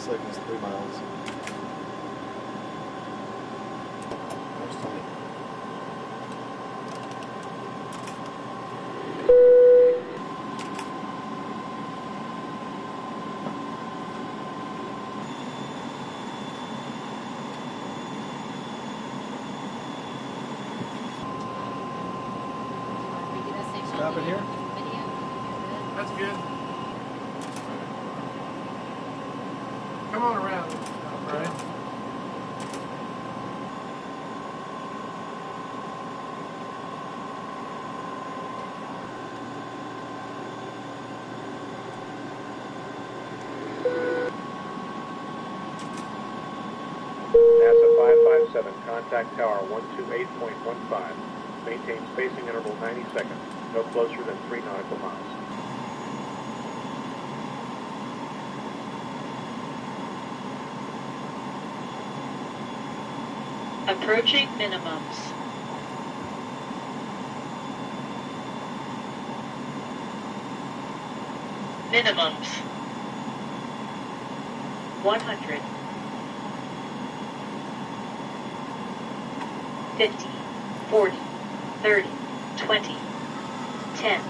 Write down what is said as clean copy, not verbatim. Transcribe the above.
like it's 3 miles. There's Tony. Stop it here? That's good. Come on around, Brian. NASA 557, contact tower 128.15. Maintain spacing interval 90 seconds. No closer than 3 nautical miles. Approaching minimums. Minimums. 100. 50, 40, 30, 20, 10.